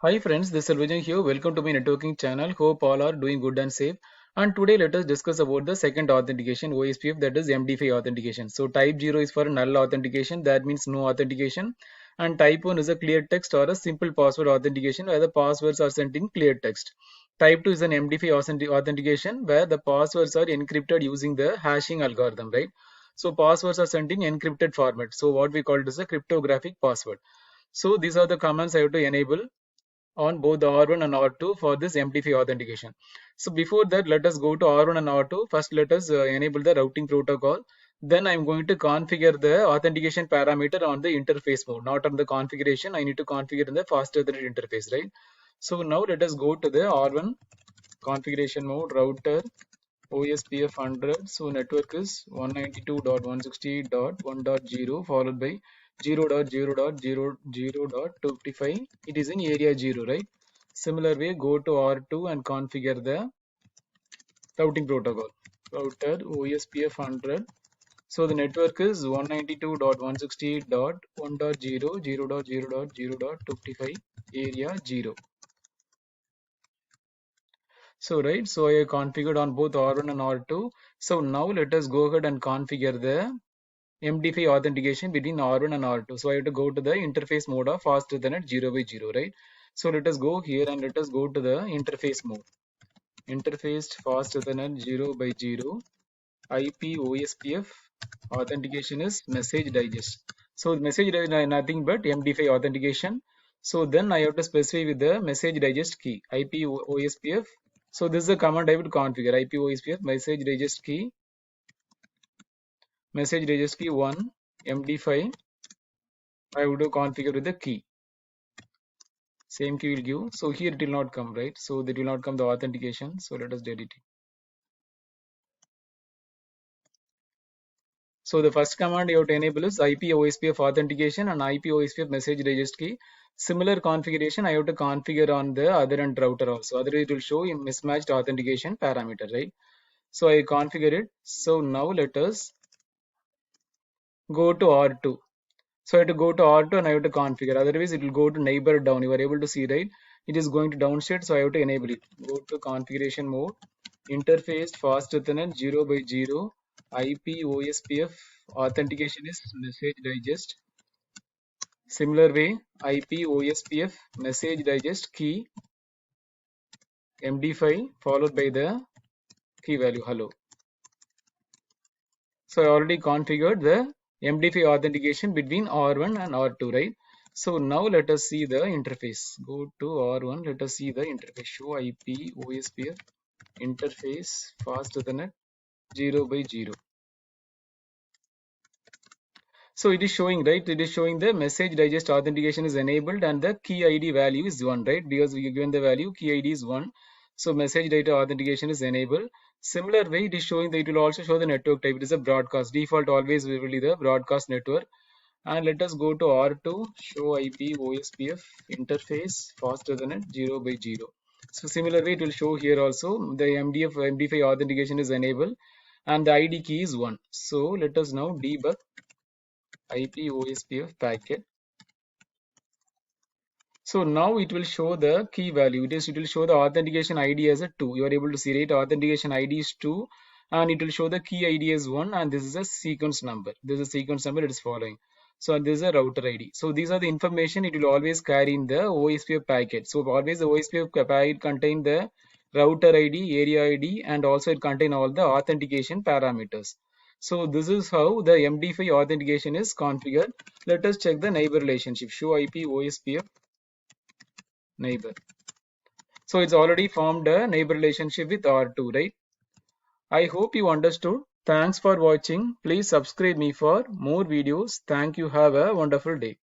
Hi friends, this is Vijay here. Welcome to my networking channel. Hope all are doing good and safe. And today let us discuss about the second authentication OSPF, that is MD5 authentication. So type 0 is for null authentication, that means no authentication. And type 1 is a clear text or a simple password authentication where the passwords are sent in clear text. Type 2 is an MD5 authentication where the passwords are encrypted using the hashing algorithm, right? So passwords are sent in encrypted format. So what we call it is a cryptographic password. So these are the commands I have to enable on both the R1 and R2 for this MD5 authentication. So before that, let us go to R1 and R2. First, let us enable the routing protocol. Then I'm going to configure the authentication parameter on the interface mode, not on the configuration. I need to configure in the faster than interface, right? So now let us go to the R1 configuration mode, router OSPF 100. So network is 192.168.1.0 followed by 0.0.0.0.25. It is in area 0, right? Similar way, go to R2 and configure the routing protocol. Router OSPF 100. So the network is 192.168.1.0, 0.0.0.25, area 0. So right, so I configured on both R1 and R2. So now let us go ahead and configure the MD5 authentication between R1 and R2. So I have to go to the interface mode of fast Ethernet 0 by 0, right? So let us go here and let us go to the interface mode. Interface fast Ethernet 0 by 0. IP OSPF authentication is message digest. So message digest is nothing but MD5 authentication. So then I have to specify with the message digest key IP OSPF. So this is the command I would configure IP OSPF message digest key 1 MD5. I would configure with the key. Same key will give. So here it will not come, right? So that will not come the authentication. So let us delete it. So the first command you have to enable is IP OSPF authentication and IP OSPF message digest key. Similar configuration I have to configure on the other end router also. Otherwise it will show a mismatched authentication parameter, right? So I configure it. So now let us go to R2. So I have to go to R2 and I have to configure. Otherwise it will go to neighbor down. You are able to see, right? It is going to downstate. So I have to enable it. Go to configuration mode. Interface fast Ethernet 0 by 0. IP OSPF authentication is message digest. Similar way, IP OSPF message digest key MD5 followed by the key value hello. So I already configured the MD5 authentication between R1 and R2, right? So now let us see the interface. Go to R1, let us see the interface. Show IP OSPF interface fast Ethernet 0 by 0. So it is showing, right? It is showing the message digest authentication is enabled and the key ID value is 1, right? Because we given the value key ID is 1. So message data authentication is enabled. Similar way, it is showing that it will also show the network type. It is a broadcast. Default always will be the broadcast network. And let us go to R2, show IP OSPF interface faster than 0 by 0. So similar way, it will show here also the MD5 authentication is enabled and the ID key is 1. So let us now debug IP OSPF packet. So now it will show the key value. It will show the authentication ID as a 2. You are able to see, right? Authentication ID is 2 and it will show the key ID as 1 and this is a sequence number. This is a sequence number it is following. So this is a router ID. So these are the information it will always carry in the OSPF packet. So always the OSPF packet contain the router ID, area ID and also it contain all the authentication parameters. So this is how the MD5 authentication is configured. Let us check the neighbor relationship. Show IP OSPF neighbor. So it's already formed a neighbor relationship with R2, right? I hope you understood. Thanks for watching. Please subscribe me for more videos. Thank you. Have a wonderful day.